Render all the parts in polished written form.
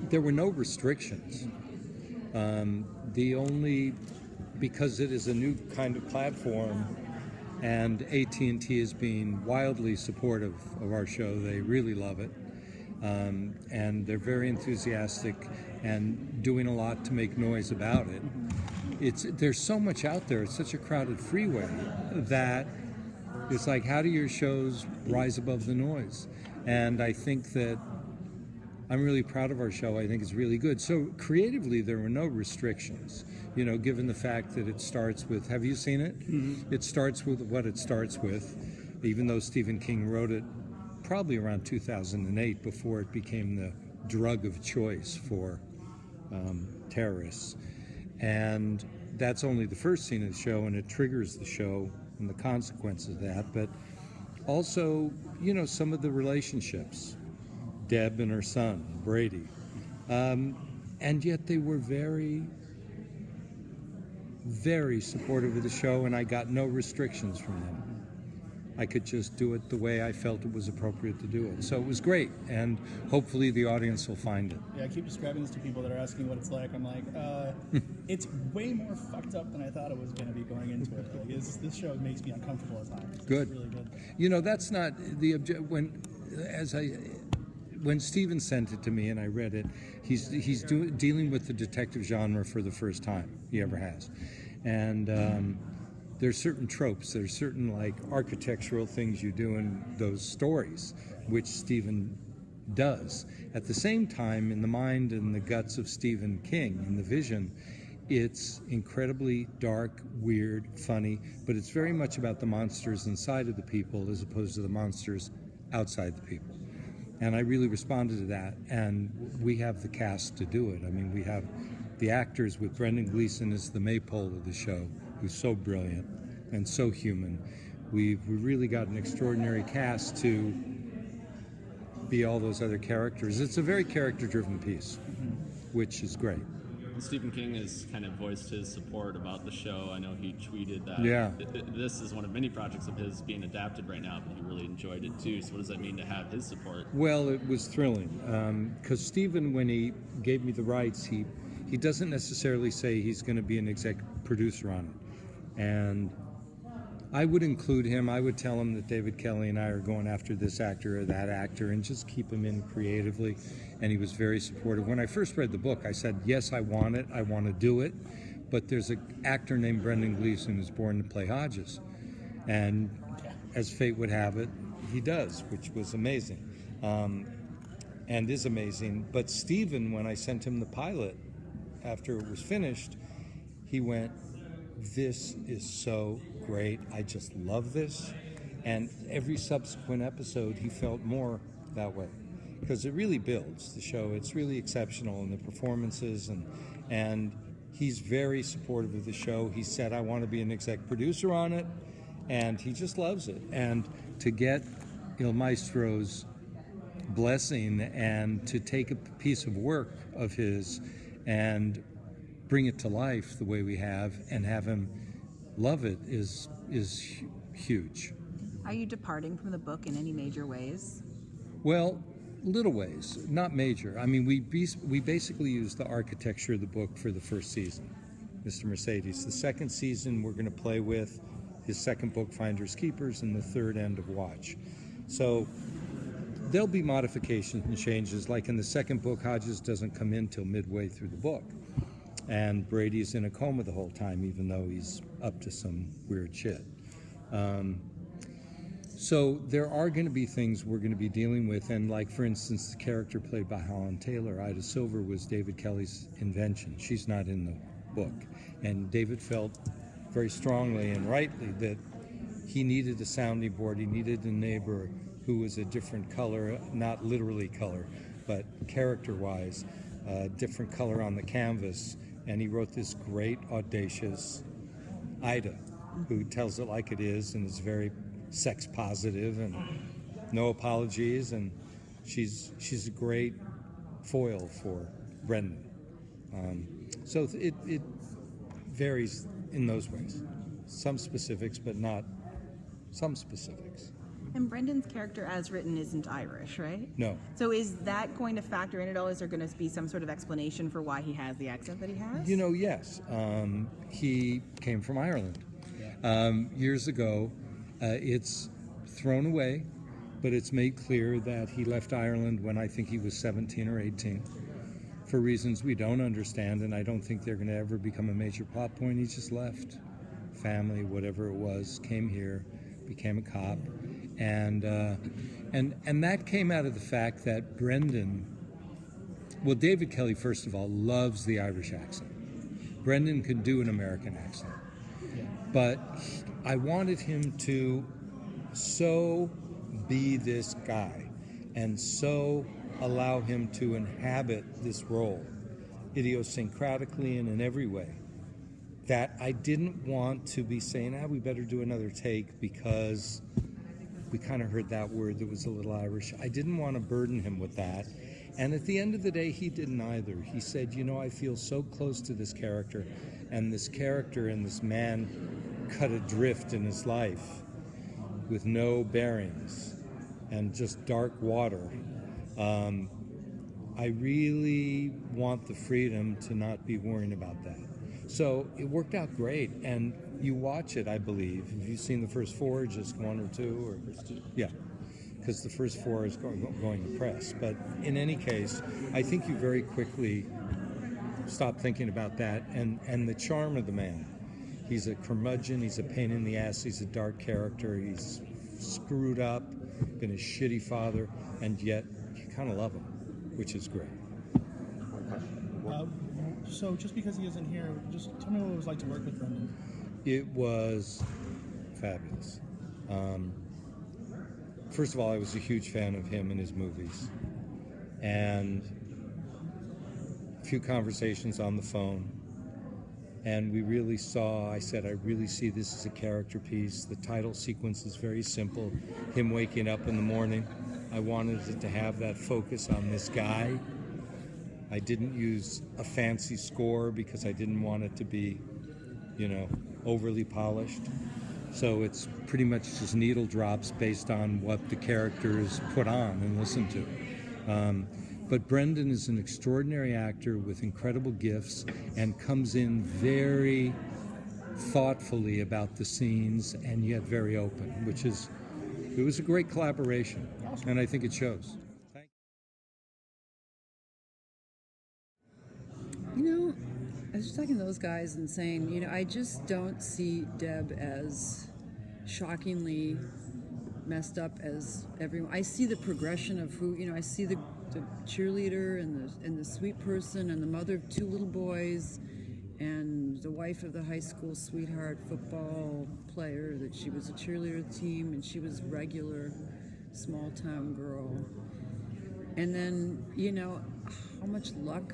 there were no restrictions. Because it is a new kind of platform, and AT&T is being wildly supportive of our show. They really love it, and they're very enthusiastic and doing a lot to make noise about it. There's so much out there. It's such a crowded freeway that it's like, how do your shows rise above the noise? And I think that I'm really proud of our show. I think it's really good. So creatively, there were no restrictions, you know, given the fact that it starts with, have you seen it? Mm-hmm. It starts with what it starts with, even though Stephen King wrote it probably around 2008, before it became the drug of choice for terrorists. And that's only the first scene of the show, and it triggers the show and the consequences of that. But also, you know, some of the relationships, Deb and her son, Brady. And yet they were very, very supportive of the show, and I got no restrictions from them. I could just do it the way I felt it was appropriate to do it. So it was great, and hopefully the audience will find it. Yeah, I keep describing this to people that are asking what it's like. I'm like, it's way more fucked up than I thought it was going to be going into it. Like, this show makes me uncomfortable at times. Good. It's really good. You know, that's not the when Steven sent it to me and I read it, he's dealing with the detective genre for the first time he ever has. And there's certain tropes, there's certain like architectural things you do in those stories, which Stephen does. At the same time, in the mind and the guts of Stephen King, in the vision, it's incredibly dark, weird, funny, but it's very much about the monsters inside of the people as opposed to the monsters outside the people. And I really responded to that, and we have the cast to do it. I mean, we have the actors with Brendan Gleeson as the maypole of the show, who's so brilliant and so human. We've really got an extraordinary cast to be all those other characters. It's a very character-driven piece, which is great. Stephen King has kind of voiced his support about the show. I know he tweeted that this is one of many projects of his being adapted right now, but he really enjoyed it too. So what does that mean to have his support? Well, it was thrilling, because Stephen, when he gave me the rights, he doesn't necessarily say he's going to be an exec producer on it. And I would include him. I would tell him that David Kelly and I are going after this actor or that actor and just keep him in creatively. And he was very supportive. When I first read the book, I said, yes, I want it. I want to do it. But there's an actor named Brendan Gleeson who's born to play Hodges. And as fate would have it, he does, which was amazing. And is amazing. But Stephen, when I sent him the pilot after it was finished, he went, this is so great. I just love this. And every subsequent episode, he felt more that way. Because it really builds the show. It's really exceptional in the performances, and he's very supportive of the show. He said, I want to be an exec producer on it, and he just loves it. And to get Il Maestro's blessing and to take a piece of work of his and bring it to life the way we have and have him love it is huge. Are you departing from the book in any major ways? Well, little ways, not major. I mean, we basically used the architecture of the book for the first season, Mr. Mercedes. The second season, we're going to play with his second book, Finders Keepers, and the third, End of Watch. So there'll be modifications and changes. Like in the second book, Hodges doesn't come in till midway through the book. And Brady's in a coma the whole time, even though he's up to some weird shit. So there are going to be things we're going to be dealing with, and like, for instance, the character played by Holland Taylor, Ida Silver, was David Kelly's invention. She's not in the book. And David felt very strongly and rightly that he needed a sounding board, he needed a neighbor who was a different color, not literally color, but character-wise, different color on the canvas. And he wrote this great, audacious Ida, who tells it like it is and is very sex positive and no apologies, and she's a great foil for Brendan. So it varies in those ways. Some specifics, but not some specifics. And Brendan's character as written isn't Irish, right? No. So is that going to factor in at all? Is there going to be some sort of explanation for why he has the accent that he has? You know, yes. He came from Ireland. Years ago. It's thrown away, but it's made clear that he left Ireland when I think he was 17 or 18 for reasons we don't understand, and I don't think they're going to ever become a major plot point. He just left. Family, whatever it was, came here, became a cop, and that came out of the fact that Brendan, well, David Kelly, first of all, loves the Irish accent. Brendan can do an American accent. But I wanted him to so be this guy and so allow him to inhabit this role idiosyncratically and in every way that I didn't want to be saying, we better do another take because we kind of heard that word that was a little Irish. I didn't want to burden him with that. And at the end of the day, he didn't either. He said, you know, I feel so close to this character, and this character and this man cut adrift in his life with no bearings and just dark water. I really want the freedom to not be worrying about that. So it worked out great, and you watch it, I believe. Have you seen the first four, just one or two? Or yeah, because the first four is going to press. But in any case, I think you very quickly stop thinking about that and the charm of the man. He's a curmudgeon, he's a pain in the ass, he's a dark character, he's screwed up, been a shitty father, and yet you kind of love him, which is great. So just because he isn't here, just tell me what it was like to work with Brendan. It was fabulous. First of all, I was a huge fan of him and his movies. And a few conversations on the phone. And we really saw, I said, I really see this as a character piece. The title sequence is very simple. Him waking up in the morning. I wanted it to have that focus on this guy. I didn't use a fancy score because I didn't want it to be, you know, overly polished. So it's pretty much just needle drops based on what the characters put on and listen to. But Brendan is an extraordinary actor with incredible gifts and comes in very thoughtfully about the scenes and yet very open, which is, it was a great collaboration, and I think it shows. You know, I was just talking to those guys and saying, you know, I just don't see Deb as shockingly messed up as everyone. I see the progression of who, you know, I see the cheerleader and the sweet person and the mother of two little boys and the wife of the high school sweetheart football player that she was a cheerleader of the team and she was regular small town girl. And then, you know, how much luck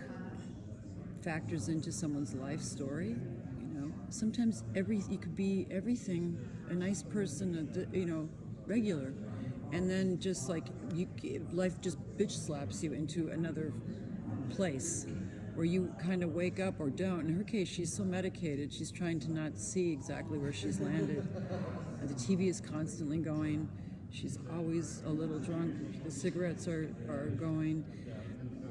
factors into someone's life story. You know, sometimes you could be everything, a nice person, you know, regular, and then just like life just bitch slaps you into another place where you kind of wake up or don't. In her case, she's so medicated, she's trying to not see exactly where she's landed. The TV is constantly going. She's always a little drunk. The cigarettes are going.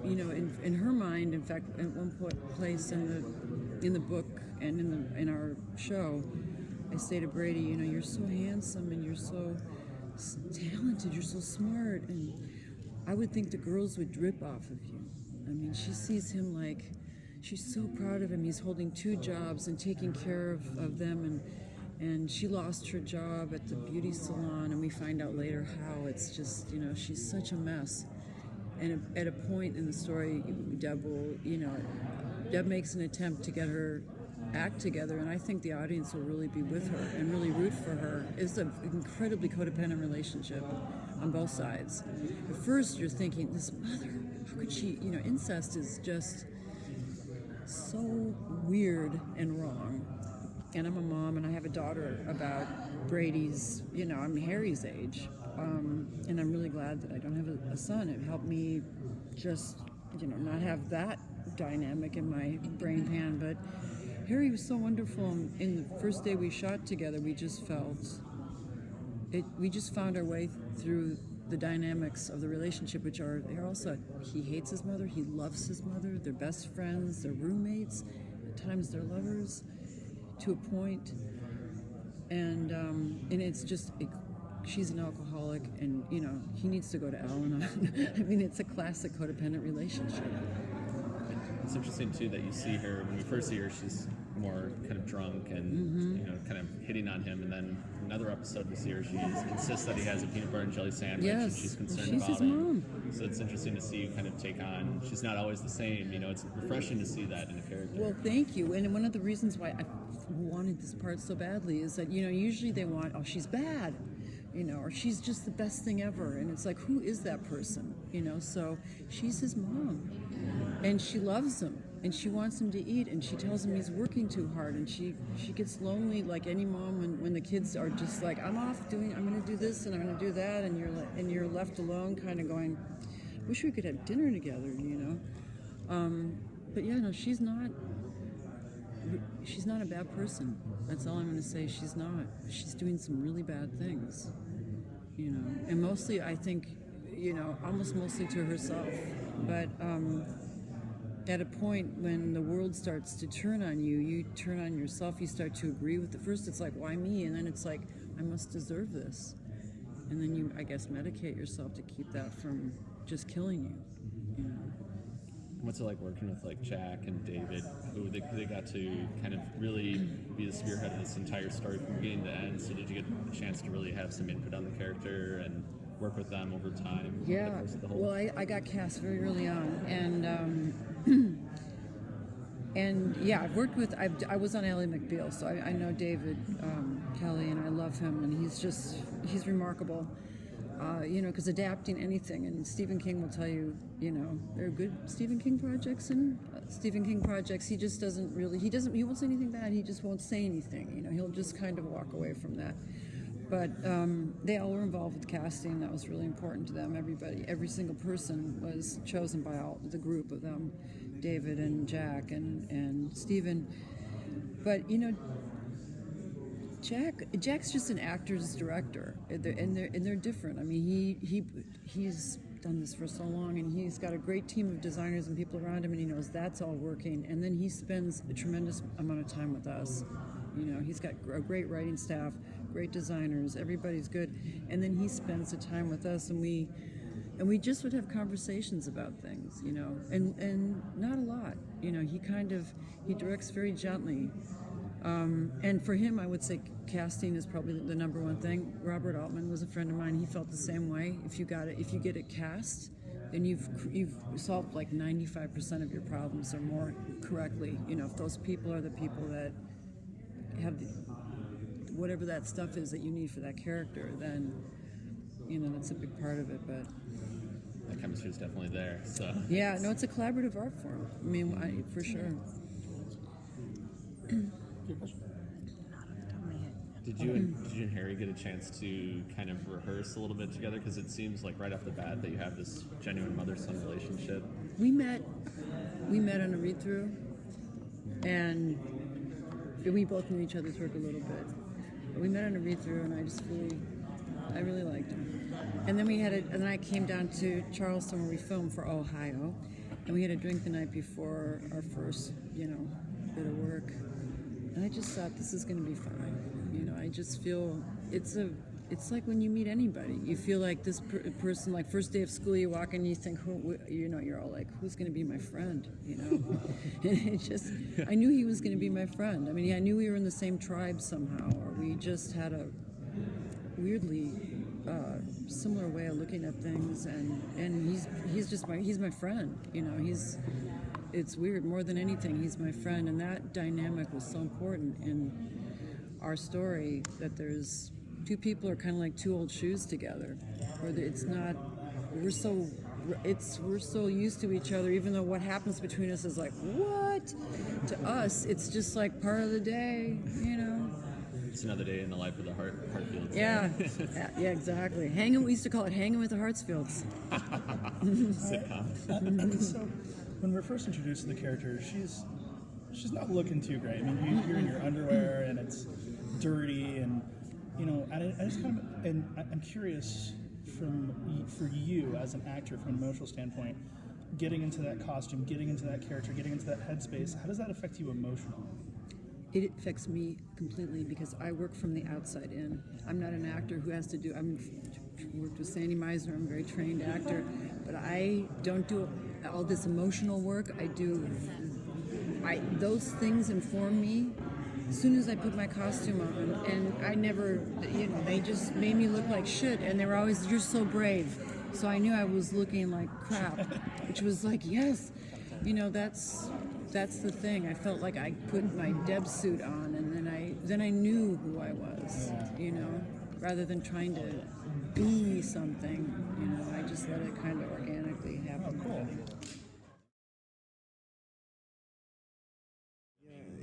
You know, in her mind, in fact, at one place in the book and in our show, I say to Brady, you know, you're so handsome and you're so talented, you're so smart, and I would think the girls would drip off of you. I mean, she sees him like, she's so proud of him. He's holding 2 jobs and taking care of them, and she lost her job at the beauty salon, and we find out later how it's just, you know, she's such a mess. And at a point in the story, Deb makes an attempt to get her act together, and I think the audience will really be with her and really root for her. It's an incredibly codependent relationship on both sides. At first, you're thinking, this mother, how could she, you know, incest is just so weird and wrong. And I'm a mom, and I have a daughter about Brady's, you know, I'm Harry's age. And I'm really glad that I don't have a son. It helped me just, you know, not have that dynamic in my brain pan. But Harry was so wonderful. In the first day we shot together, we just felt we just found our way through the dynamics of the relationship, which are they're also he hates his mother, he loves his mother, they're best friends, they're roommates, at times they're lovers, to a point, and it's just. She's an alcoholic, and he needs to go to Al-Anon. I mean, it's a classic codependent relationship. It's interesting too that you see her when we first see her. She's more kind of drunk and kind of hitting on him, and then another episode we see her. She insists that he has a peanut butter and jelly sandwich, and she's concerned about his it. Mom. So it's interesting to see you kind of take on. She's not always the same. It's refreshing to see that in a character. Well, thank you. And one of the reasons why I wanted this part so badly is that usually they want, oh, she's bad. Or she's just the best thing ever. And it's like, who is that person? So she's his mom. And she loves him. And she wants him to eat. And she tells him he's working too hard. And she gets lonely like any mom when the kids are just like, I'm going to do this and I'm going to do that. And you're left alone kind of going, wish we could have dinner together, But yeah, no, she's not a bad person. That's all I'm going to say. She's not. She's doing some really bad things, and mostly, I think, almost mostly to herself. But at a point when the world starts to turn on you, you turn on yourself, you start to agree with it. First it's like, why me? And then it's like, I must deserve this. And then you, I guess, medicate yourself to keep that from just killing you, What's it like working with like Jack and David, who they got to kind of really be the spearhead of this entire story from beginning to end? So did you get a chance to really have some input on the character and work with them over time? Yeah. Well, I got cast very early on, and and yeah, I've worked with. I was on Ally McBeal, so I know David Kelly, and I love him, and he's remarkable. Because adapting anything, and Stephen King will tell you, there are good Stephen King projects and Stephen King projects. He just doesn't really, he won't say anything bad. He just won't say anything. He'll just kind of walk away from that. But they all were involved with casting. That was really important to them. Every single person was chosen by the group of them, David and Jack and Stephen. But Jack's just an actor's director, and they're different. I mean, he's done this for so long, and he's got a great team of designers and people around him, and he knows that's all working. And then he spends a tremendous amount of time with us. He's got a great writing staff, great designers, everybody's good, and then he spends the time with us, and we just would have conversations about things, and not a lot. He directs very gently. And for him, I would say casting is probably the number one thing. Robert Altman was a friend of mine. He felt the same way. If you get it cast, then you've solved like 95% of your problems or more correctly. If those people are the people that have whatever that stuff is that you need for that character, then that's a big part of it. But that chemistry is definitely there. So yeah, no, it's a collaborative art form. I mean, for sure. Did you and Harry get a chance to kind of rehearse a little bit together? Because it seems like right off the bat that you have this genuine mother-son relationship. We met on a read-through, and we both knew each other's work a little bit. But we met on a read-through, and I really liked him. And then I came down to Charleston where we filmed for Ohio, and we had a drink the night before our first, bit of work. And I just thought, this is going to be fine. I just feel it's like when you meet anybody. You feel like this person, like first day of school, you walk in, you think, you're all like, who's going to be my friend? And I knew he was going to be my friend. I mean, I knew we were in the same tribe somehow, or we just had a weirdly similar way of looking at things. And he's my friend. It's weird. More than anything, he's my friend, and that dynamic was so important in our story, that there's two people are kind of like two old shoes together, where it's not. We're so used to each other, even though what happens between us is like, what? To us, it's just like part of the day, It's another day in the life of the Hartfields. Yeah, yeah, exactly. We used to call it hanging with the Hartsfields. Sitcom. So, when we're first introduced to the character, she's not looking too great. I mean, you're in your underwear and it's dirty, and at I just kind of, and I'm curious for you as an actor, from an emotional standpoint, getting into that costume, getting into that character, getting into that headspace. How does that affect you emotionally? It affects me completely because I work from the outside in. I'm not an actor who has to do. I'm worked with Sandy Meisner. I'm a very trained actor, but I don't do all this emotional work. Those things inform me as soon as I put my costume on, and I never, they just made me look like shit, and they were always, "You're so brave." So I knew I was looking like crap, which was like, yes, that's the thing. I felt like I put my Deb suit on, and then I knew who I was, rather than trying to be something. I just let it kind of organically happen. Cool.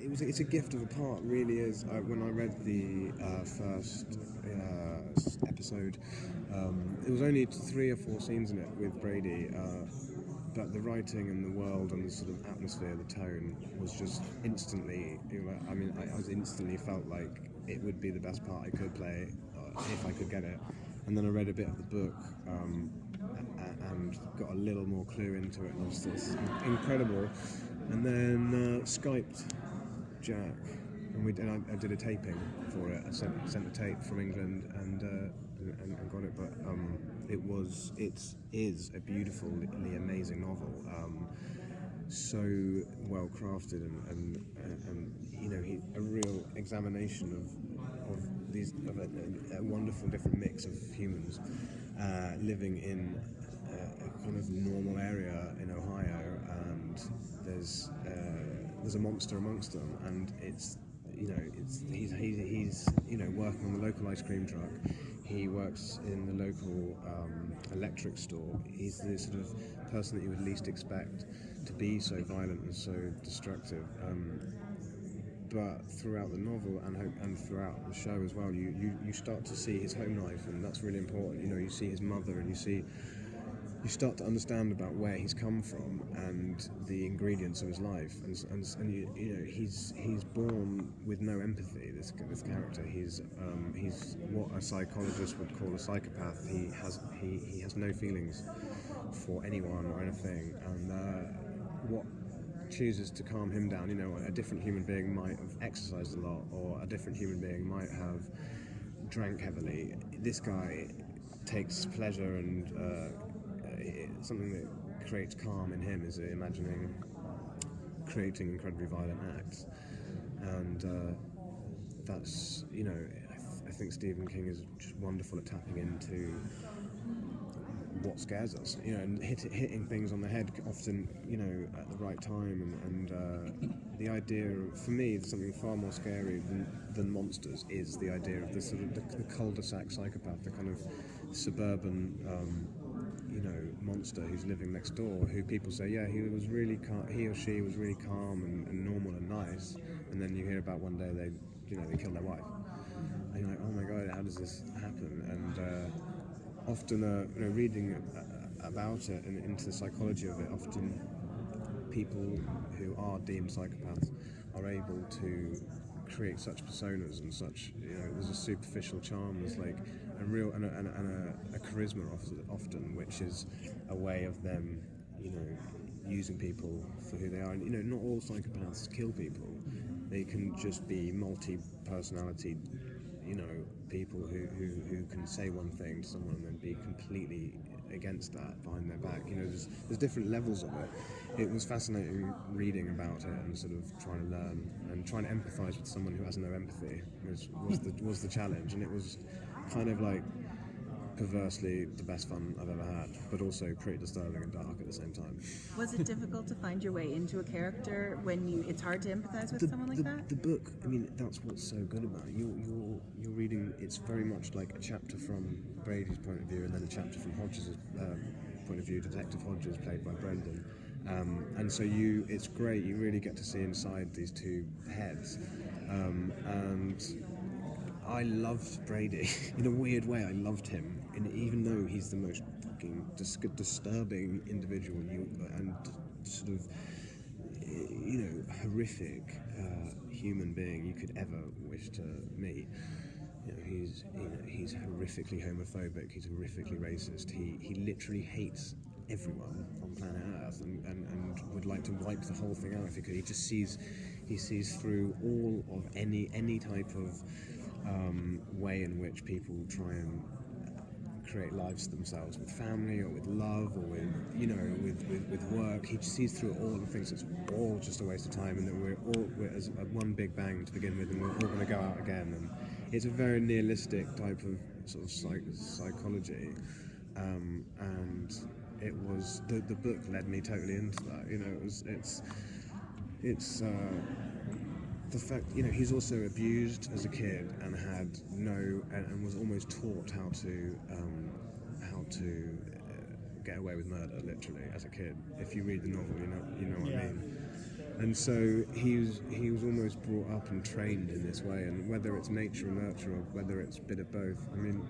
It's a gift of a part, really is. When I read the first episode, it was only 3 or 4 scenes in it with Brady, but the writing and the world and the sort of atmosphere, the tone was just instantly, I was instantly felt like it would be the best part I could play if I could get it. And then I read a bit of the book and got a little more clue into it, and it was just incredible. And then Skyped Jack, and I did a taping for it. I sent the tape from England and got it. But it is a beautifully amazing novel, so well crafted and a real examination of a wonderful different mix of humans living in a kind of normal area in Ohio, and there's a monster amongst them, and he's working on the local ice cream truck. He works in the local electric store. He's the sort of person that you would least expect to be so violent and so destructive. But throughout the novel and throughout the show as well, you start to see his home life, and that's really important. You see his mother, and you start to understand about where he's come from and the ingredients of his life, and he's born with no empathy. This character, he's what a psychologist would call a psychopath. He has no feelings for anyone or anything, and what chooses to calm him down. A different human being might have exercised a lot, or a different human being might have drank heavily. This guy takes pleasure, and something that creates calm in him is creating incredibly violent acts, and that's I think Stephen King is just wonderful at tapping into what scares us, and hitting things on the head often, at the right time, and the idea of, for me, something far more scary than monsters is the idea of the sort of the cul-de-sac psychopath, the kind of suburban monster who's living next door, who people say, yeah, he or she was really calm and normal and nice, and then you hear about one day they killed their wife, and you're like, oh my god, how does this happen? And often reading about it and into the psychology of it, often people who are deemed psychopaths are able to create such personas and such, there's a superficial charm, there's like a real and a charisma often, which is a way of them, using people for who they are. And not all psychopaths kill people. They can just be multi-personality, people who can say one thing to someone and then be completely against that behind their back. There's different levels of it. It was fascinating reading about it and sort of trying to learn and trying to empathise with someone who has no empathy was the challenge, and it was kind of like perversely the best fun I've ever had, but also pretty disturbing and dark at the same time. Was it difficult to find your way into a character when it's hard to empathize with someone like that? The book, that's what's so good about it. You're reading, it's very much like a chapter from Brady's point of view and then a chapter from Hodges' point of view, Detective Hodges, played by Brendan. And so it's great, you really get to see inside these two heads. And I loved Brady. In a weird way, I loved him. And even though he's the most fucking disturbing individual and sort of, horrific human being you could ever wish to meet, he's horrifically homophobic. He's horrifically racist. He literally hates everyone on planet Earth and would like to wipe the whole thing out if he could. He sees through all of any type of way in which people try and create lives for themselves, with family or with love or with work. He sees through it all and thinks it's all just a waste of time, and that we're as one big bang to begin with, and we're all going to go out again. And it's a very nihilistic type of sort of psychology, and it was the book led me totally into that. It's the fact, he's also abused as a kid and had and was almost taught how to get away with murder, literally, as a kid. If you read the novel, you know what I mean. And so he was almost brought up and trained in this way, and whether it's nature or nurture, or whether it's a bit of both. I mean,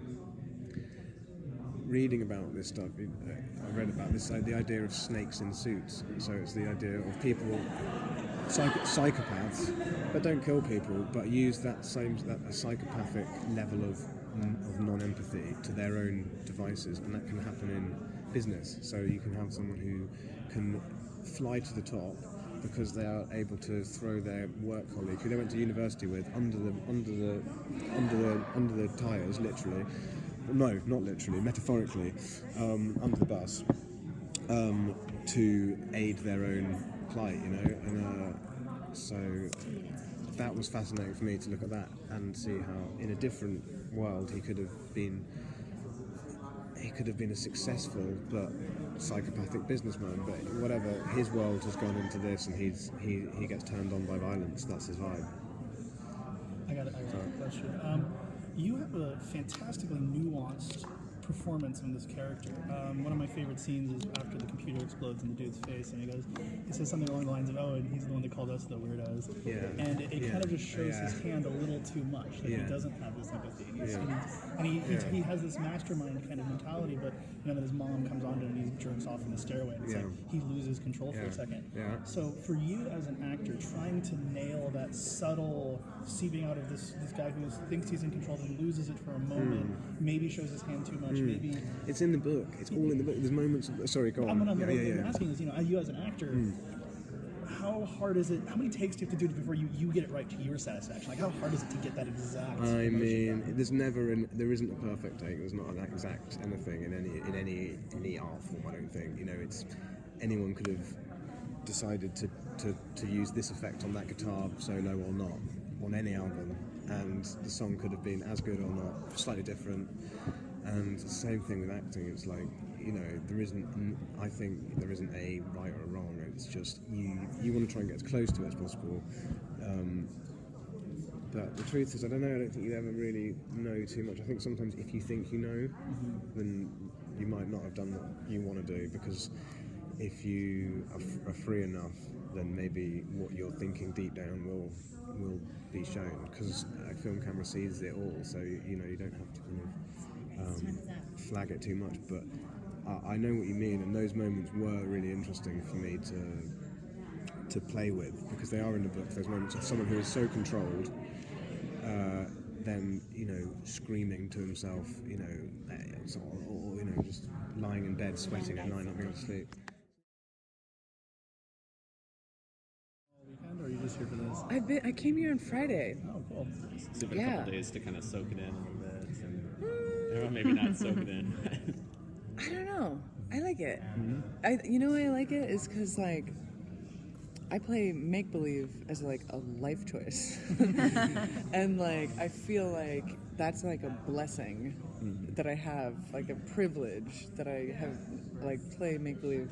reading about this stuff, I read about this, the idea of snakes in suits. So it's the idea of people, psychopaths, that don't kill people, but use that psychopathic level of non-empathy to their own devices, and that can happen in business. So you can have someone who can fly to the top because they are able to throw their work colleague, who they went to university with, under the tires, literally. No, not literally, metaphorically, under the bus, to aid their own plight, and so that was fascinating for me to look at that and see how, in a different world, he could have been a successful but psychopathic businessman. But whatever, his world has gone into this, and he gets turned on by violence. That's his vibe. I got a question. You have a fantastically nuanced performance in this character. One of my favorite scenes is after the computer explodes in the dude's face, and he says something along the lines of, "Oh, and he's the one that called us the weirdos." Yeah. And it kind of just shows his hand a little too much. Like he doesn't have this empathy. He has this mastermind kind of mentality, but then his mom comes on to him and he jerks off in the stairway, and it's like he loses control for a second. Yeah. So for you as an actor, trying to nail that subtle seeping out of this guy who thinks he's in control and loses it for a moment, maybe shows his hand too much, maybe... It's in the book. It's all in the book. There's moments of... Sorry, go on. What I'm asking is, you as an actor, how hard is it, how many takes do you have to do before you get it right to your satisfaction? Like, how hard is it to get that exact emotion? There isn't a perfect take. There's not an exact anything in any art form, I don't think. It's... Anyone could have decided to use this effect on that guitar solo or not, on any album, and the song could have been as good or not, slightly different. And the same thing with acting. It's like, I think there isn't a right or a wrong. It's just you want to try and get as close to it as possible. But the truth is, I don't think you ever really know too much. I think sometimes if you think you know, then you might not have done what you want to do, because if you are free enough, then maybe what you're thinking deep down will be shown, because a film camera sees it all, so you don't have to kind of flag it too much. But I know what you mean, and those moments were really interesting for me to play with, because they are in the book. Those moments of someone who is so controlled, then screaming to himself, or just lying in bed sweating at night, not being able to sleep. Or are you just here for this? I came here on Friday. Oh, cool. It's been a couple days to kind of soak it in a little bit, and maybe not soak it in. I don't know. I like it. Why I like it is because I play make believe as a life choice, and I feel like that's a blessing that I have, a privilege that I have, play make believe.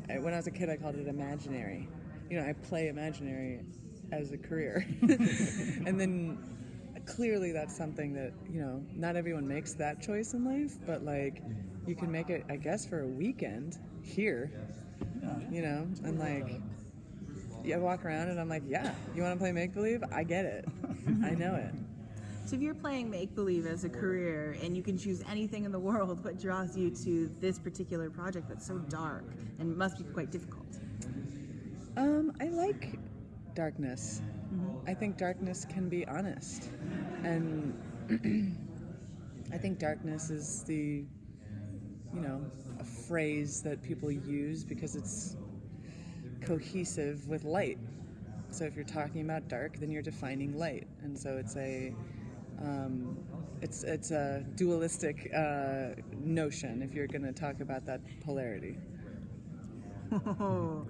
When I was a kid, I called it imaginary. I play imaginary as a career. And then clearly that's something that, not everyone makes that choice in life, but you can make it, I guess, for a weekend here, and I walk around and I'm like, yeah, you want to play make-believe? I get it. I know it. So if you're playing make-believe as a career and you can choose anything in the world, what draws you to this particular project that's so dark and must be quite difficult? I like darkness. I think darkness can be honest, and I think darkness is the, a phrase that people use because it's cohesive with light. So if you're talking about dark, then you're defining light, and so it's a dualistic notion if you're going to talk about that polarity. Oh,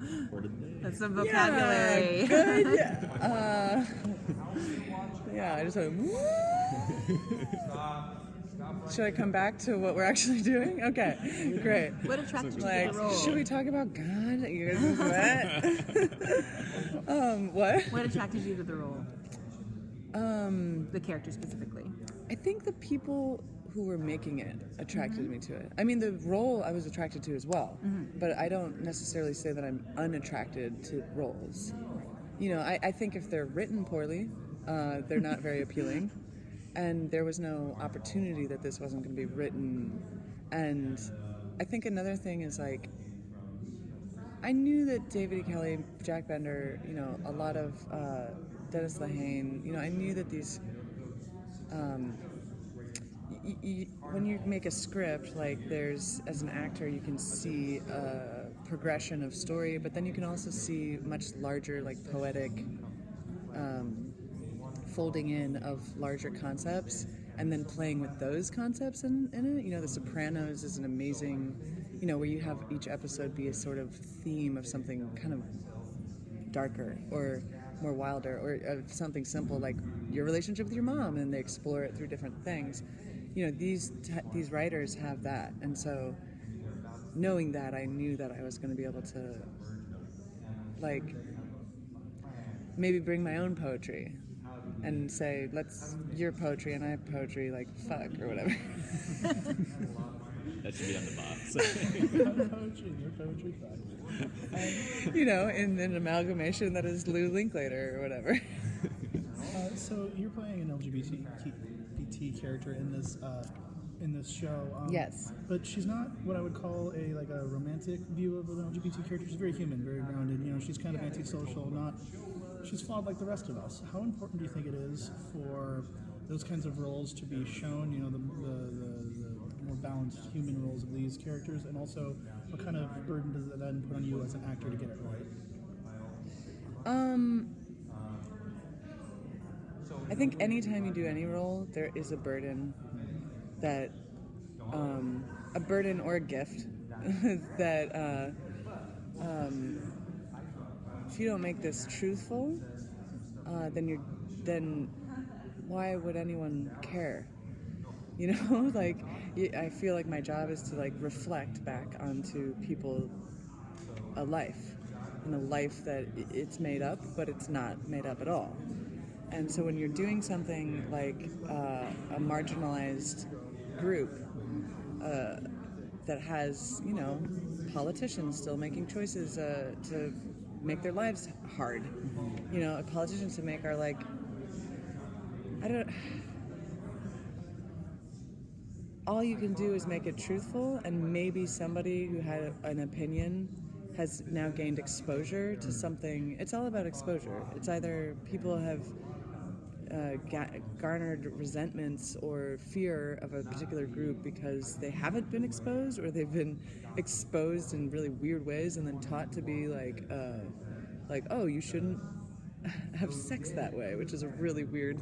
that's some vocabulary. Yeah, good. Yeah. Yeah, I just went. Should I come back to what we're actually doing? Okay, great. What attracted you to Like, the role? should we talk about God? You guys what? What? What attracted you to the role? The character specifically. I think the people who were making it attracted me to it. I mean, the role I was attracted to as well, but I don't necessarily say that I'm unattracted to roles. I think if they're written poorly, they're not very appealing, and there was no opportunity that this wasn't going to be written. And I think another thing is, like, I knew that David E. Kelley, Jack Bender, a lot of Dennis Lehane, I knew that these when you make a script, like, there's, as an actor, you can see a progression of story, but then you can also see much larger, like, poetic folding in of larger concepts, and then playing with those concepts in it. The Sopranos is an amazing, where you have each episode be a sort of theme of something kind of darker or more wilder, or something simple like your relationship with your mom, and they explore it through different things. These writers have that, and so knowing that, I knew that I was going to be able to, like, maybe bring my own poetry and say, let's, your poetry and I have poetry, like, fuck, or whatever. That should be on the box. Your poetry, fuck. In an amalgamation that is Lou Linklater or whatever. So you're playing an LGBT character in this show. Yes. But she's not what I would call a romantic view of an LGBT character. She's very human, very grounded. She's kind of antisocial. She's flawed like the rest of us. How important do you think it is for those kinds of roles to be shown? The more balanced human roles of these characters, and also what kind of burden does it then put on you as an actor to get it right? I think anytime you do any role, there is a burden that, a burden or a gift that, if you don't make this truthful, then why would anyone care? I feel like my job is to, like, reflect back onto people a life, and a life that it's made up, but it's not made up at all. And so when you're doing something like a marginalized group that has, politicians still making choices to make their lives hard, politicians to make our, like, all you can do is make it truthful, and maybe somebody who had an opinion has now gained exposure to something. It's all about exposure. It's either people have garnered resentments or fear of a particular group because they haven't been exposed, or they've been exposed in really weird ways and then taught to be like, oh, you shouldn't have sex that way, which is a really weird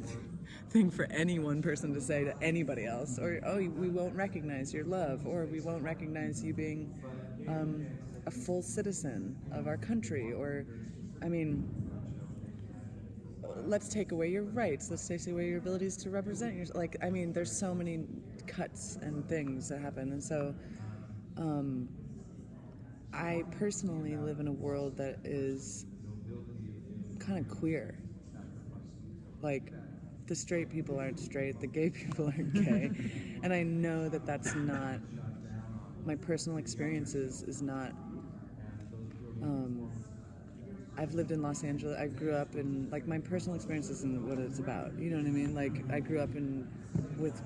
thing for any one person to say to anybody else. Or, oh, we won't recognize your love, or we won't recognize you being a full citizen of our country, or, let's take away your rights, let's take away your abilities to represent yourself. There's so many cuts and things that happen, and so I personally live in a world that is kind of queer. Like, the straight people aren't straight, the gay people aren't gay, and I know that that's not, my personal experiences is not, I've lived in Los Angeles. I grew up in, like, my personal experience isn't what it's about. You know what I mean? Like, I grew up with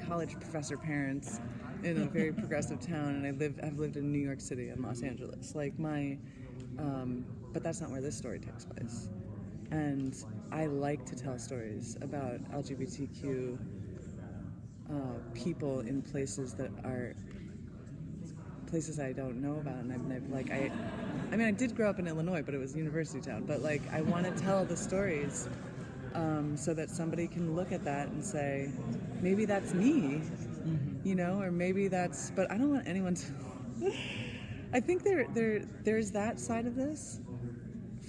college professor parents in a very progressive town, and I've lived in New York City and Los Angeles. Like, but that's not where this story takes place. And I like to tell stories about LGBTQ people in places that are places I don't know about, and I mean, I did grow up in Illinois, but it was university town. But like, I want to tell the stories so that somebody can look at that and say, maybe that's me, you know, or maybe that's. But I don't want anyone to. I think there's that side of this,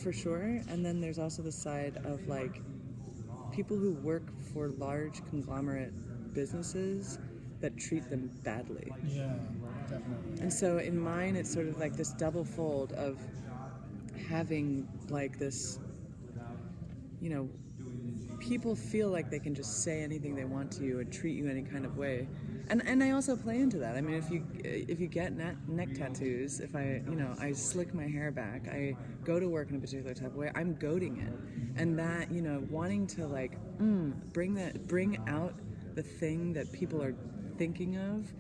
for sure, and then there's also the side of like people who work for large conglomerate businesses that treat them badly. Yeah, definitely. And so in mine, it's sort of like this double fold of having like this, you know, people feel like they can just say anything they want to you and treat you any kind of way. And I also play into that. I mean, if you get neck tattoos, if I slick my hair back, I go to work in a particular type of way, I'm goading it. And that, you know, wanting to like bring out the thing that people are thinking of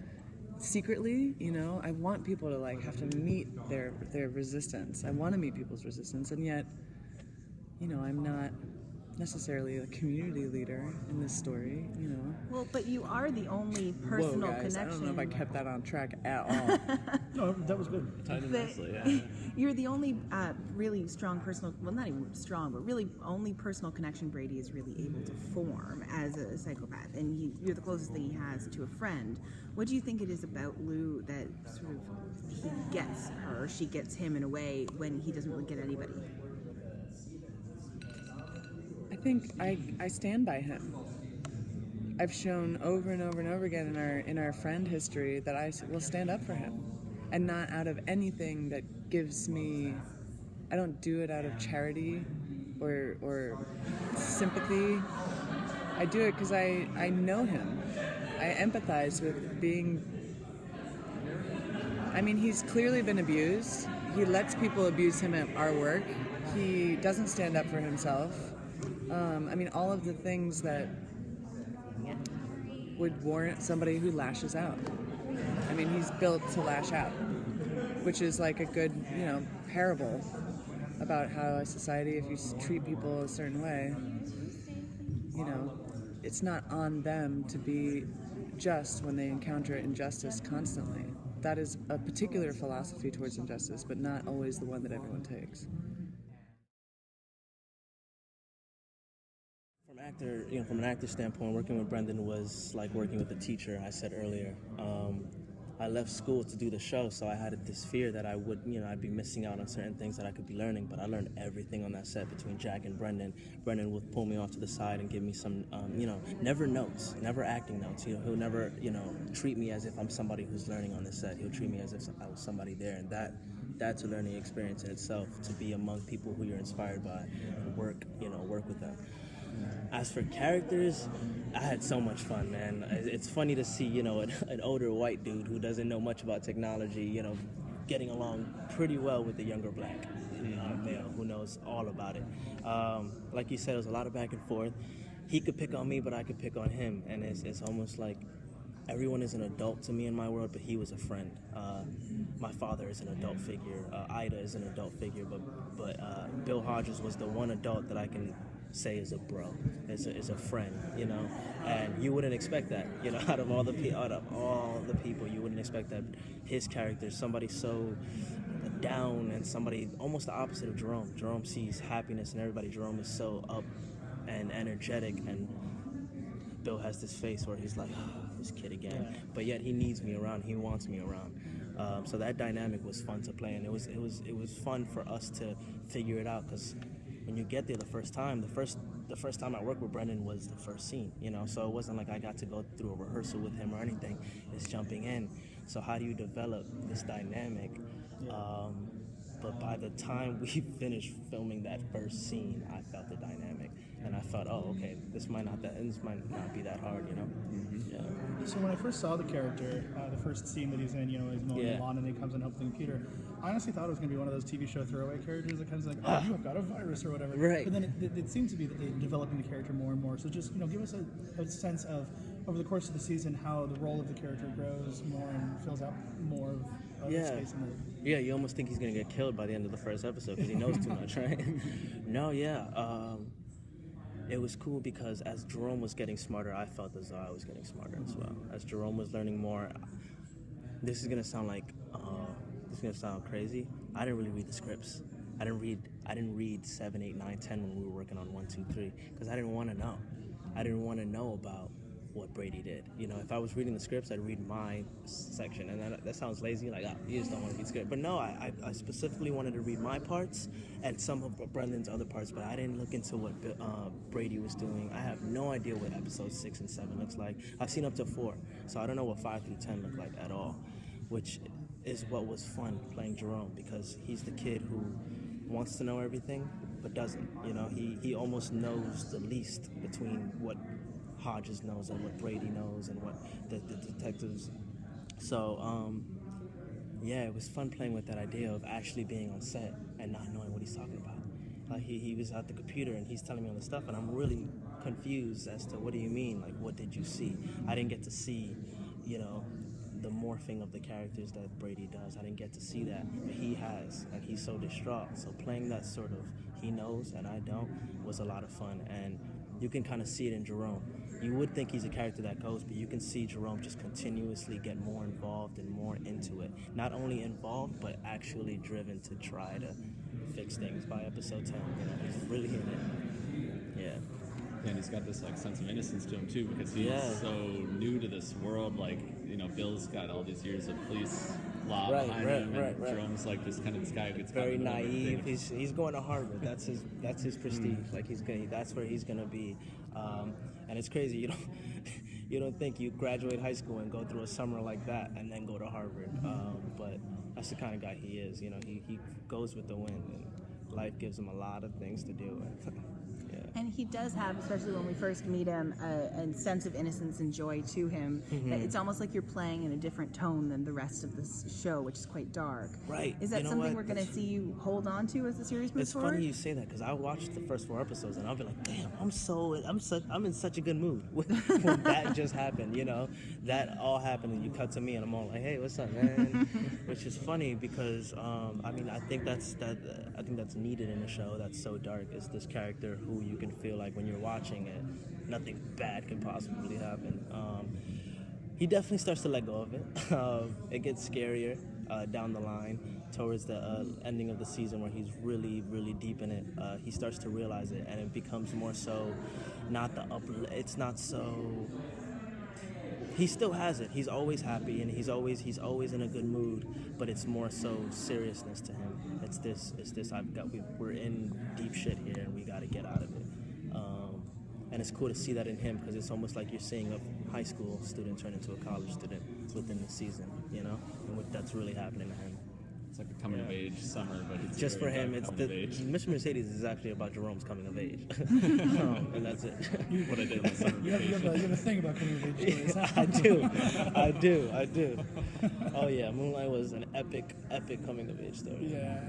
secretly, you know, I want people to like have to meet their resistance. I want to meet people's resistance, and yet, you know, I'm not necessarily a community leader in this story, you know. Well, but you are the only personal Whoa, guys, connection. I don't know if I kept that on track at all. No, that was good. Tied in But nicely, yeah. you're the only really strong personal, well, not even strong, but really only personal connection Brady is really able to form as a psychopath. And you're the closest thing he has to a friend. What do you think it is about Lou that sort of he gets her, she gets him in a way when he doesn't really get anybody? I think I stand by him. I've shown over and over and over again in our friend history that I will stand up for him, and not out of anything that gives me. I don't do it out of charity or sympathy. I do it because I know him. I empathize with being. I mean, he's clearly been abused. He lets people abuse him at our work. He doesn't stand up for himself. I mean, all of the things that would warrant somebody who lashes out. I mean, he's built to lash out, which is like a good, you know, parable about how a society, if you treat people a certain way, you know, it's not on them to be just when they encounter injustice constantly. That is a particular philosophy towards injustice, but not always the one that everyone takes. From an actor standpoint, working with Brendan was like working with a teacher. I said earlier, I left school to do the show, so I had this fear that I would, you know, I'd be missing out on certain things that I could be learning. But I learned everything on that set between Jack and Brendan. Brendan would pull me off to the side and give me some, you know, never notes, never acting notes. You know, he'll never, you know, treat me as if I'm somebody who's learning on the set. He'll treat me as if I was somebody there, and that's a learning experience in itself, to be among people who you're inspired by and work with them. As for characters, I had so much fun, man. It's funny to see, you know, an older white dude who doesn't know much about technology, you know, getting along pretty well with the younger black male who knows all about it. Like you said, it was a lot of back and forth. He could pick on me, but I could pick on him, and it's almost like everyone is an adult to me in my world, but he was a friend. My father is an adult figure. Ida is an adult figure, but Bill Hodges was the one adult that I can say is a bro, is a friend, you know, and you wouldn't expect that, you know, out of all the people, you wouldn't expect that. His character is somebody so down, and somebody almost the opposite of Jerome. Jerome sees happiness in everybody. Jerome is so up and energetic, and Bill has this face where he's like, oh, this kid again, but yet he needs me around, he wants me around. So that dynamic was fun to play, and it was fun for us to figure it out, because when you get there the first time I worked with Brendan was the first scene, you know, so it wasn't like I got to go through a rehearsal with him or anything. It's jumping in. So how do you develop this dynamic? But by the time we finished filming that first scene, I felt the dynamic, and I thought, oh, okay, this might not be that hard, you know. Yeah. So when I first saw the character, the first scene that he's in, you know, he's mowing the lawn and he comes and helps the computer, I honestly thought it was going to be one of those TV show throwaway characters that comes like, oh, you have got a virus or whatever. Right. But then it seems to be that they're developing the character more and more. So just, you know, give us a sense of, over the course of the season, how the role of the character grows more and fills out more of his face in the... Yeah, you almost think he's gonna get killed by the end of the first episode because he knows too much, right? No, yeah. It was cool because as Jerome was getting smarter, I felt as though I was getting smarter as well. As Jerome was learning more, this is gonna sound like this is gonna sound crazy. I didn't really read the scripts. I didn't read 7, 8, 9, 10 when we were working on 1, 2, 3 because I didn't want to know. I didn't want to know about what Brady did. You know, if I was reading the scripts, I'd read my section, and that sounds lazy, like, you just don't want to read script. But no, I specifically wanted to read my parts and some of Brendan's other parts, but I didn't look into what Brady was doing. I have no idea what episodes 6 and 7 looks like. I've seen up to 4, so I don't know what 5 through 10 look like at all, which is what was fun playing Jerome, because he's the kid who wants to know everything, but doesn't. You know, he almost knows the least between what Hodges knows and what Brady knows and what the detectives. So yeah, it was fun playing with that idea of actually being on set and not knowing what he's talking about. Like he was at the computer and he's telling me all this stuff, and I'm really confused as to what do you mean? Like, what did you see? I didn't get to see, you know, the morphing of the characters that Brady does. I didn't get to see that, but he has, and he's so distraught. So playing that sort of he knows and I don't was a lot of fun, and you can kind of see it in Jerome. You would think he's a character that goes, but you can see Jerome just continuously get more involved and more into it. Not only involved, but actually driven to try to fix things by episode 10. You know, he's really in it. Yeah. And he's got this like sense of innocence to him too, because he's so new to this world. Like, you know, Bill's got all these years of police law behind him, and Jerome's like this guy who gets very naive. He's going to Harvard. That's his prestige. Like that's where he's gonna be. And it's crazy. You don't think you graduate high school and go through a summer like that and then go to Harvard. But that's the kind of guy he is. You know, he goes with the wind, and life gives him a lot of things to do. Yeah. And he does have, especially when we first meet him, a sense of innocence and joy to him. It's almost like you're playing in a different tone than the rest of this show, which is quite dark. Right. Is that something we're going to see you hold on to as the series moves forward? It's funny you say that, because I watched the first 4 episodes and I'll be like, damn, I'm in such a good mood when that just happened. You know, that all happened, and you cut to me and I'm all like, hey, what's up, man? Which is funny because I mean, I think that's needed in a show that's so dark, is this character who you can feel like when you're watching it, nothing bad can possibly happen. He definitely starts to let go of it. It gets scarier down the line towards the ending of the season, where he's really, really deep in it. He starts to realize it, and it becomes more so not the it's not so. He still has it. He's always happy, and he's always in a good mood. But it's more so seriousness to him. It's this. We're in deep shit here, and we got to get out of it. And it's cool to see that in him, because it's almost like you're seeing a high school student turn into a college student within the season. You know, and that's really happening to him. It's like a coming of age summer, but it's just for him. It's Mr. Mercedes is actually about Jerome's coming of age, and that's it. What I did in the summer You have a thing about coming of age stories. I do. Oh yeah, Moonlight was an epic coming of age story. Yeah.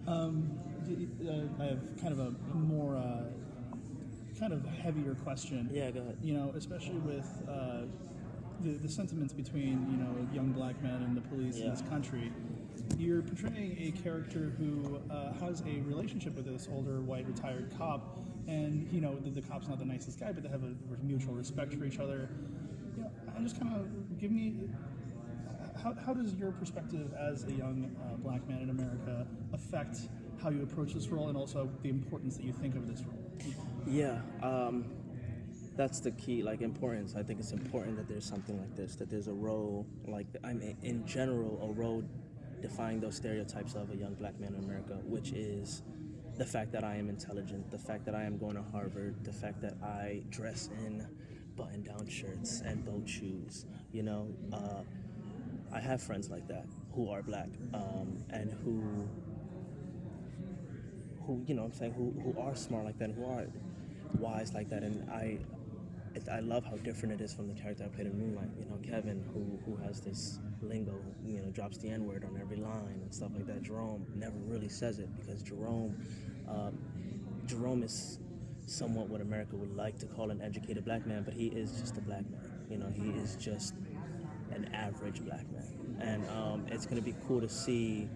I have kind of a more kind of heavier question. Yeah, go ahead. You know, especially with the sentiments between, you know, young black men and the police in this country. You're portraying a character who has a relationship with this older white retired cop, and you know the cop's not the nicest guy, but they have a mutual respect for each other. You know, and just kind of give me how does your perspective as a young black man in America affect how you approach this role, and also the importance that you think of this role? Yeah, that's the key, like, importance. I think it's important that there's something like this, that there's a role, like, in general, a role defying those stereotypes of a young black man in America, which is the fact that I am intelligent, the fact that I am going to Harvard, the fact that I dress in button-down shirts and boat shoes. You know, I have friends like that who are black, and who you know what I'm saying, who are smart like that, and who are wise like that, and I love how different it is from the character I played in Moonlight. You know, Kevin, who has this lingo, you know, drops the N-word on every line and stuff like that. Jerome never really says it, because Jerome is somewhat what America would like to call an educated black man, but he is just a black man. You know, he is just an average black man, and it's going to be cool to see.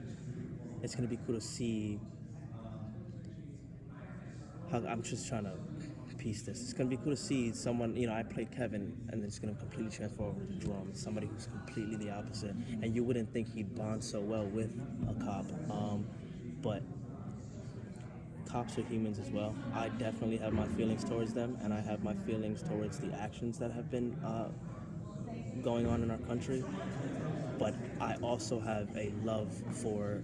It's going to be cool to see how, I'm just trying to piece this. It's going to be cool to see someone, I played Kevin, and it's going to completely transform over to Jerome, somebody who's completely the opposite, and you wouldn't think he'd bond so well with a cop, but cops are humans as well. I definitely have my feelings towards them, and I have my feelings towards the actions that have been going on in our country, but I also have a love for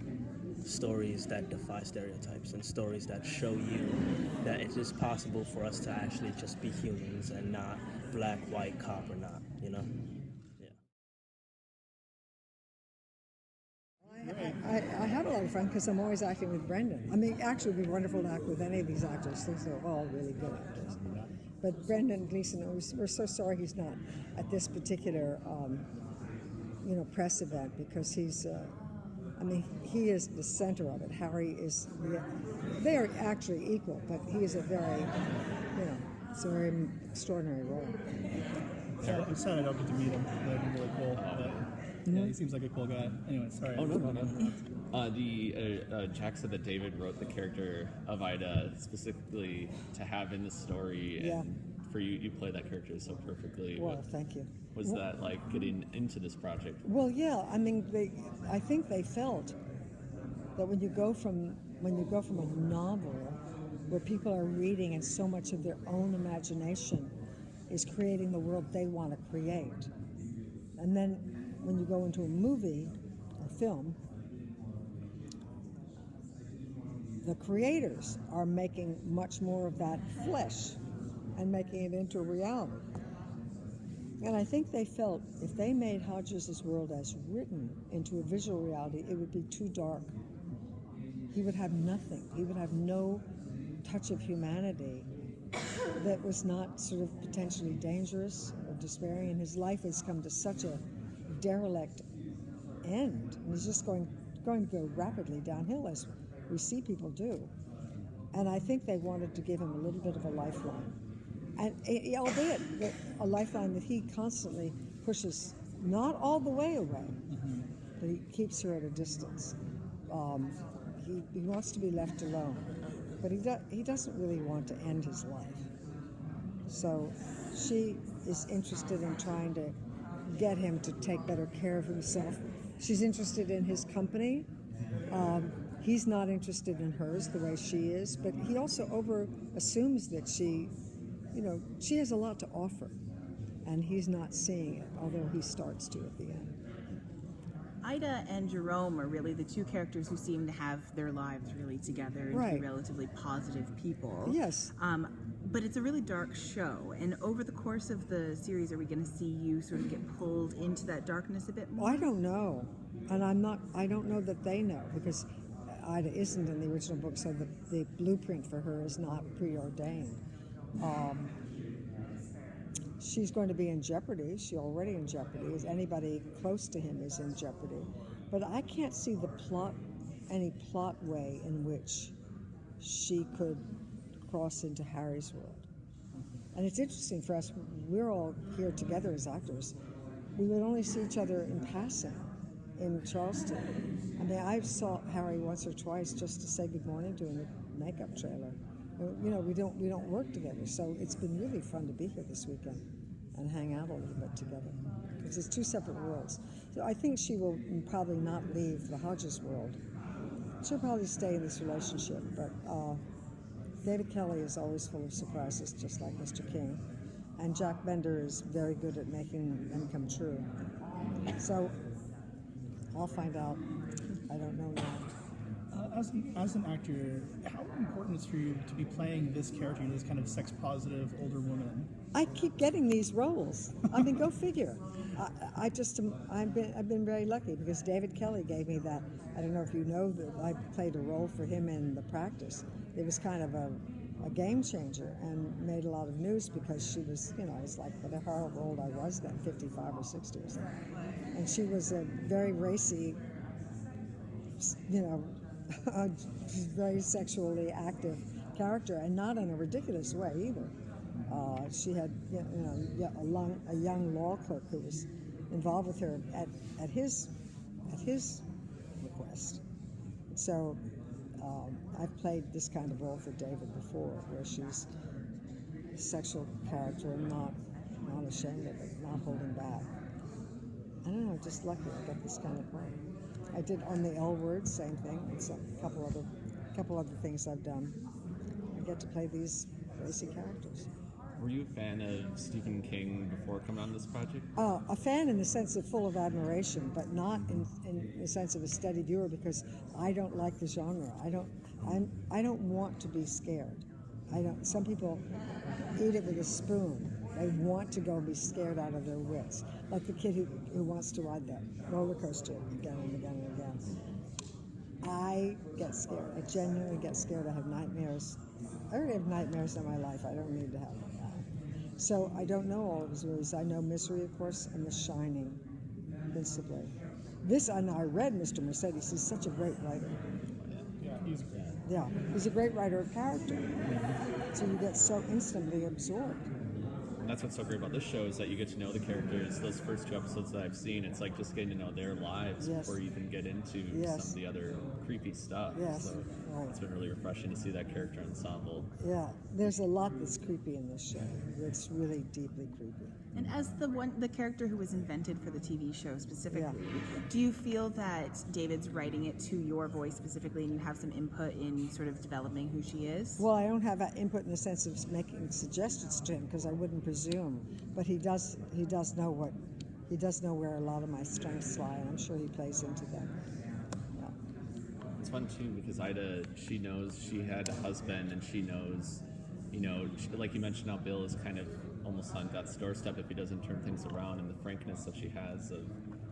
stories that defy stereotypes and stories that show you that it is possible for us to actually just be humans and not black, white, cop or not, Yeah. I have a lot of fun because I'm always acting with Brendan. I mean, actually, it would be wonderful to act with any of these actors since they're all really good actors. But Brendan Gleeson, we're so sorry he's not at this particular, press event because he's. He is the center of it. Harry is, they are actually equal, but he is a very, it's a very extraordinary role. I'm sad I don't get to meet him. That'd be really cool. But, yeah, he seems like a cool guy. Anyway, sorry. Oh, no. Jack said that David wrote the character of Ida specifically to have in the story. And for you play that character so perfectly. Well, thank you. Was that like getting into this project? Well, yeah. I think they felt that when you go from a novel where people are reading and so much of their own imagination is creating the world they want to create, and then when you go into a movie or film, the creators are making much more of that flesh and making it into a reality. And I think they felt if they made Hodges' world as written into a visual reality, it would be too dark. He would have nothing. He would have no touch of humanity that was not sort of potentially dangerous or despairing. And his life has come to such a derelict end. And he's just going to go rapidly downhill, as we see people do. And I think they wanted to give him a little bit of a lifeline. And albeit a lifeline that he constantly pushes, not all the way away, but he keeps her at a distance. He wants to be left alone, but he doesn't really want to end his life. So she is interested in trying to get him to take better care of himself. She's interested in his company. He's not interested in hers the way she is, but he also assumes that she has a lot to offer, and he's not seeing it, although he starts to at the end. Ida and Jerome are really the two characters who seem to have their lives really together and be relatively positive people. Yes. But it's a really dark show, and over the course of the series, are we going to see you sort of get pulled into that darkness a bit more? I don't know, and I don't know that they know, because Ida isn't in the original book, so the blueprint for her is not preordained. She's going to be in jeopardy. She's already in jeopardy. As anybody close to him is in jeopardy. But I can't see any plot way in which she could cross into Harry's world. And it's interesting for us. We're all here together as actors. We would only see each other in passing in Charleston. I mean, I saw Harry once or twice just to say good morning to him in the makeup trailer. We don't work together, so it's been really fun to be here this weekend and hang out a little bit together. Because it's two separate worlds. So I think she will probably not leave the Hodges world. She'll probably stay in this relationship, but David Kelly is always full of surprises, just like Mr. King. And Jack Bender is very good at making them come true. So I'll find out. I don't know now. As an actor, how important is it for you to be playing this character, this kind of sex-positive older woman? I keep getting these roles. I mean, go figure. I've been very lucky because David Kelly gave me that. I don't know if you know that I played a role for him in The Practice. It was kind of a game changer and made a lot of news because she was, it's like how old I was then, 55 or 60 or something. And she was a very racy, very sexually active character, and not in a ridiculous way either. She had, a young law clerk who was involved with her at his request. So I've played this kind of role for David before, where she's a sexual character and not ashamed of it, not holding back. I don't know, just lucky I got this kind of part. I did On the L Word, same thing, and a couple other things I've done. I get to play these racy characters. Were you a fan of Stephen King before coming on this project? A fan in the sense of full of admiration, but not in the sense of a steady viewer, because I don't like the genre. I don't want to be scared. Some people eat it with a spoon. They want to go and be scared out of their wits, like the kid who wants to ride that roller coaster again and again and again. I get scared. I genuinely get scared. I have nightmares. I already have nightmares in my life. I don't need to have them now. So I don't know all of his movies. I know Misery, of course, and The Shining, principally. And I read Mr. Mercedes. He's such a great writer. Yeah, he's a great writer of character. So you get so instantly absorbed. And that's what's so great about this show, is that you get to know the characters. Those first 2 episodes that I've seen, it's like just getting to know their lives before you even get into some of the other creepy stuff. Yes, so right. It's been really refreshing to see that character ensemble. Yeah, there's a lot that's creepy in this show. It's really deeply creepy. And as the character who was invented for the TV show specifically, do you feel that David's writing it to your voice specifically, and you have some input in sort of developing who she is? Well, I don't have that input in the sense of making suggestions to him, because I wouldn't presume. But he does know where a lot of my strengths lie, and I'm sure he plays into them. Yeah. It's fun too, because Ida, she knows she had a husband, and she knows, like you mentioned, how Bill is kind of almost on death's doorstep if he doesn't turn things around, and the frankness that she has of,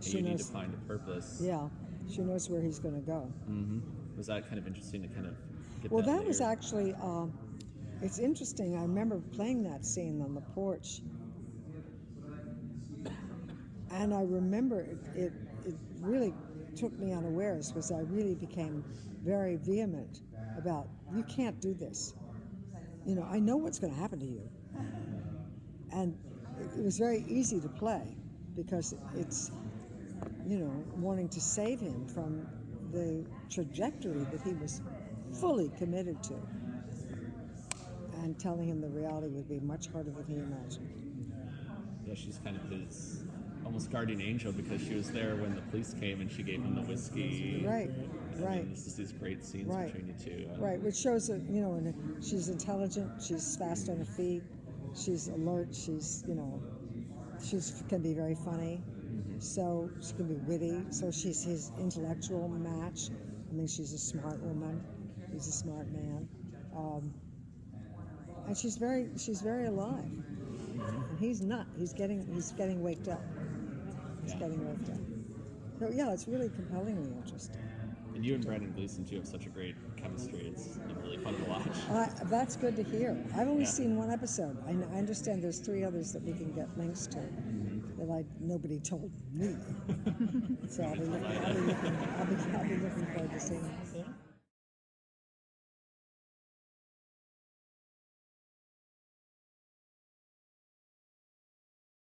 hey, you need to find a purpose. Yeah, she knows where he's going to go. Mm-hmm. Was that kind of interesting to kind of get Well, that layer? was actually, it's interesting. I remember playing that scene on the porch, and I remember it really took me unawares, because I really became very vehement about, you can't do this. I know what's going to happen to you. And it was very easy to play, because it's, wanting to save him from the trajectory that he was fully committed to, and telling him the reality would be much harder than he imagined. Yeah, she's kind of his almost guardian angel, because she was there when the police came and she gave him the whiskey. Right. This is these great scenes between you two. Right, which shows that, she's intelligent, she's fast on her feet, she's alert, she's can be very funny, so she can be witty, so she's his intellectual match. I mean, she's a smart woman, he's a smart man, and she's very alive, and he's not. He's getting waked up. He's getting waked up. So yeah, it's really compellingly interesting. And you and Brandon Gleeson too have such a great chemistry. It's been really fun to watch. That's good to hear. I've only seen one episode. I understand there's 3 others that we can get links to that nobody told me. So I'll be looking forward to seeing it.